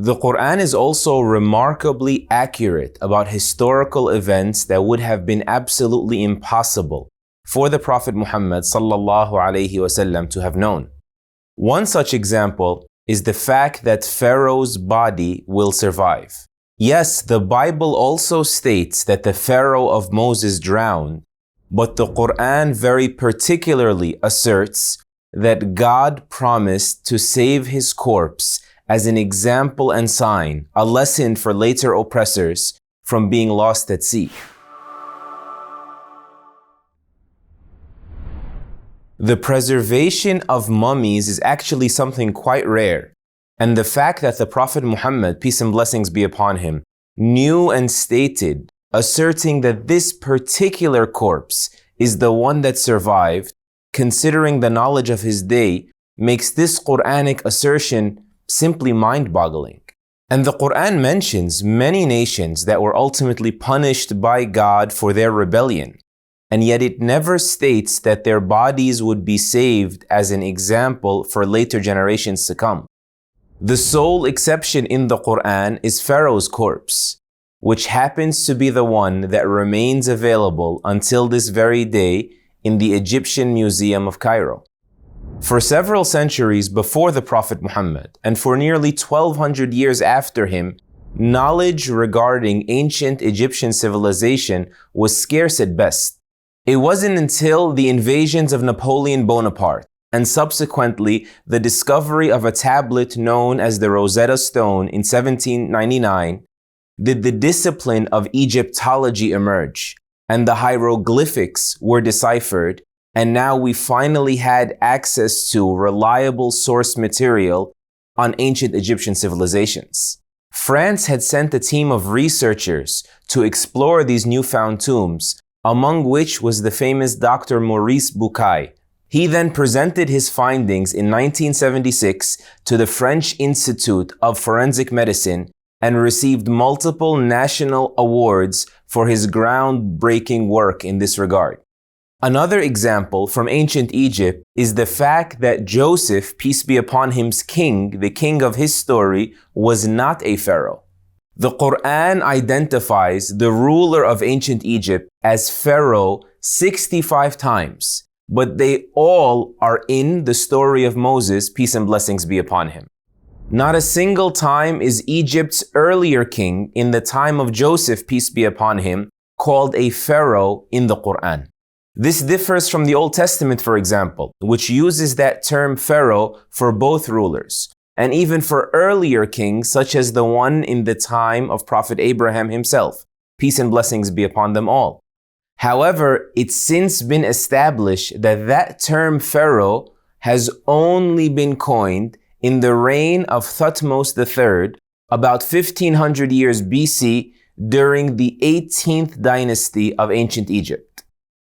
The Qur'an is also remarkably accurate about historical events that would have been absolutely impossible for the Prophet Muhammad sallallahu alaihi wasallam to have known. One such example is the fact that Pharaoh's body will survive. Yes, the Bible also states that the Pharaoh of Moses drowned, but the Qur'an very particularly asserts that God promised to save his corpse as an example and sign, a lesson for later oppressors from being lost at sea. The preservation of mummies is actually something quite rare, and the fact that the Prophet Muhammad, peace and blessings be upon him, knew and stated, asserting that this particular corpse is the one that survived, considering the knowledge of his day, makes this Quranic assertion simply mind-boggling. And the Qur'an mentions many nations that were ultimately punished by God for their rebellion, and yet it never states that their bodies would be saved as an example for later generations to come. The sole exception in the Qur'an is Pharaoh's corpse, which happens to be the one that remains available until this very day in the Egyptian Museum of Cairo. For several centuries before the Prophet Muhammad, and for nearly 1200 years after him, knowledge regarding ancient Egyptian civilization was scarce at best. It wasn't until the invasions of Napoleon Bonaparte, and subsequently the discovery of a tablet known as the Rosetta Stone in 1799, did the discipline of Egyptology emerge, and the hieroglyphics were deciphered, and now we finally had access to reliable source material on ancient Egyptian civilizations. France had sent a team of researchers to explore these newfound tombs, among which was the famous Dr. Maurice Bucaille. He then presented his findings in 1976 to the French Institute of Forensic Medicine and received multiple national awards for his groundbreaking work in this regard. Another example from ancient Egypt is the fact that Joseph, peace be upon him's king, the king of his story, was not a pharaoh. The Qur'an identifies the ruler of ancient Egypt as Pharaoh 65 times, but they all are in the story of Moses, peace and blessings be upon him. Not a single time is Egypt's earlier king in the time of Joseph, peace be upon him, called a pharaoh in the Qur'an. This differs from the Old Testament, for example, which uses that term pharaoh for both rulers, and even for earlier kings such as the one in the time of Prophet Abraham himself, peace and blessings be upon them all. However, it's since been established that that term pharaoh has only been coined in the reign of Thutmose III, about 1500 years BC, during the 18th dynasty of ancient Egypt.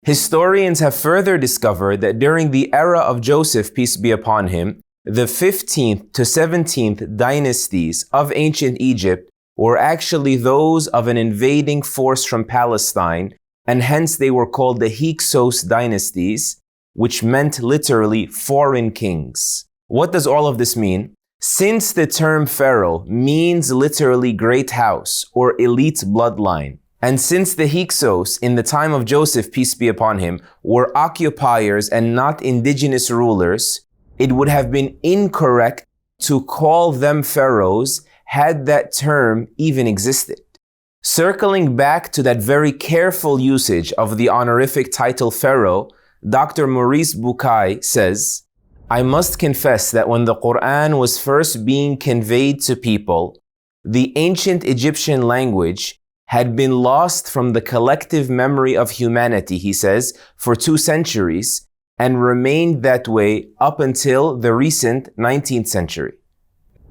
Historians have further discovered that during the era of Joseph, peace be upon him, the 15th to 17th dynasties of ancient Egypt were actually those of an invading force from Palestine, and hence they were called the Hyksos dynasties, which meant literally foreign kings. What does all of this mean? Since the term pharaoh means literally great house or elite bloodline, and since the Hyksos in the time of Joseph, peace be upon him, were occupiers and not indigenous rulers, it would have been incorrect to call them pharaohs had that term even existed. Circling back to that very careful usage of the honorific title pharaoh, Dr. Maurice Bucaille says, "I must confess that when the Qur'an was first being conveyed to people, the ancient Egyptian language had been lost from the collective memory of humanity," he says, "for 2 centuries, and remained that way up until the recent 19th century.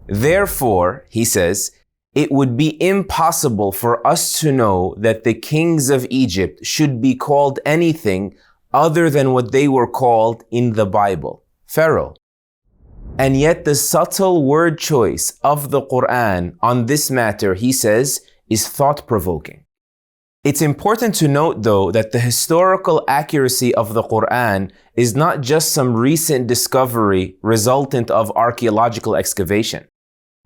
Therefore," he says, "it would be impossible for us to know that the kings of Egypt should be called anything other than what they were called in the Bible, Pharaoh." And yet the subtle word choice of the Qur'an on this matter, he says, is thought-provoking. It's important to note, though, that the historical accuracy of the Qur'an is not just some recent discovery resultant of archaeological excavation.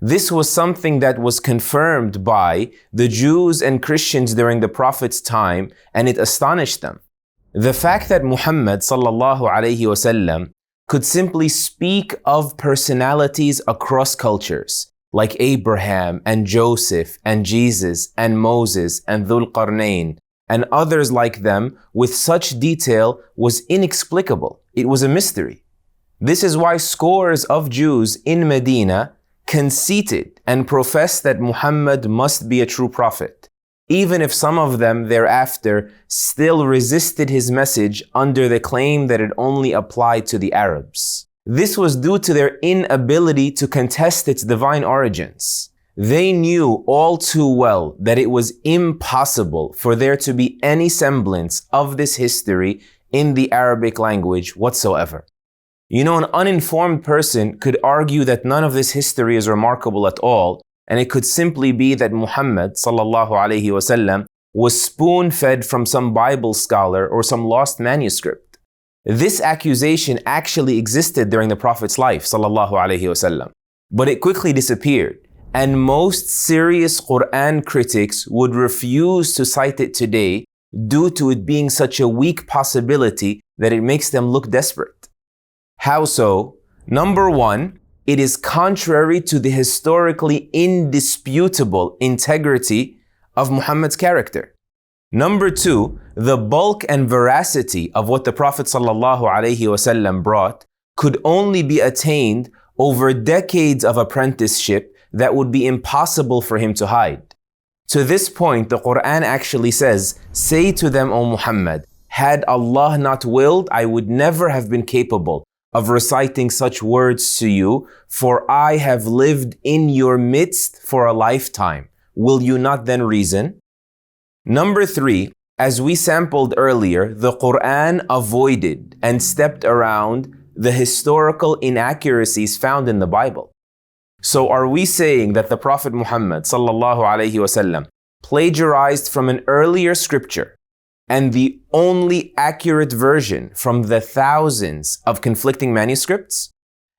This was something that was confirmed by the Jews and Christians during the Prophet's time, and it astonished them. The fact that Muhammad sallallahu alayhi wasallam could simply speak of personalities across cultures, like Abraham and Joseph and Jesus and Moses and Dhul Qarnayn and others like them with such detail was inexplicable. It was a mystery. This is why scores of Jews in Medina conceited and professed that Muhammad must be a true prophet, even if some of them thereafter still resisted his message under the claim that it only applied to the Arabs. This was due to their inability to contest its divine origins. They knew all too well that it was impossible for there to be any semblance of this history in the Arabic language whatsoever. You know, an uninformed person could argue that none of this history is remarkable at all, and it could simply be that Muhammad sallallahu alaihi wasallam was spoon-fed from some Bible scholar or some lost manuscript. This accusation actually existed during the Prophet's life sallallahu alaihi wasallam, but it quickly disappeared, and most serious Qur'an critics would refuse to cite it today due to it being such a weak possibility that it makes them look desperate. How so? Number one, it is contrary to the historically indisputable integrity of Muhammad's character. Number two, the bulk and veracity of what the Prophet ﷺ brought could only be attained over decades of apprenticeship that would be impossible for him to hide. To this point, the Qur'an actually says, "Say to them, O Muhammad, had Allah not willed, I would never have been capable of reciting such words to you, for I have lived in your midst for a lifetime. Will you not then reason?" Number three, as we sampled earlier, the Qur'an avoided and stepped around the historical inaccuracies found in the Bible. So are we saying that the Prophet Muhammad sallallahu alaihi wasallam plagiarized from an earlier scripture and the only accurate version from the thousands of conflicting manuscripts?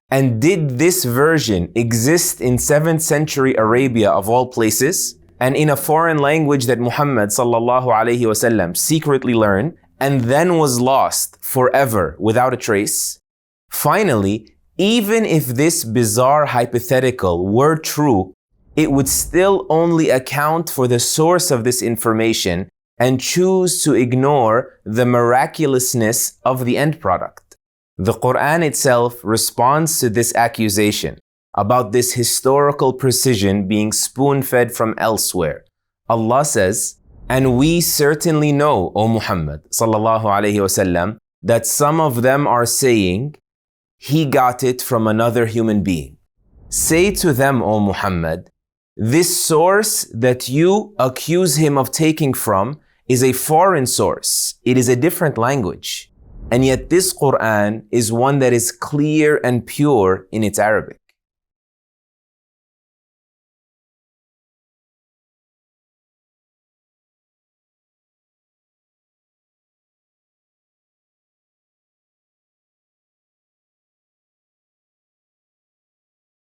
And did this version exist in 7th century Arabia of all places, and in a foreign language that Muhammad sallallahu alaihi wasallam secretly learned and then was lost forever without a trace? Finally, even if this bizarre hypothetical were true, it would still only account for the source of this information and choose to ignore the miraculousness of the end product. The Qur'an itself responds to this accusation about this historical precision being spoon-fed from elsewhere. Allah says, "And we certainly know, O Muhammad sallallahu alaihi wasallam, that some of them are saying, he got it from another human being. Say to them, O Muhammad, this source that you accuse him of taking from is a foreign source. It is a different language. And yet this Qur'an is one that is clear and pure in its Arabic."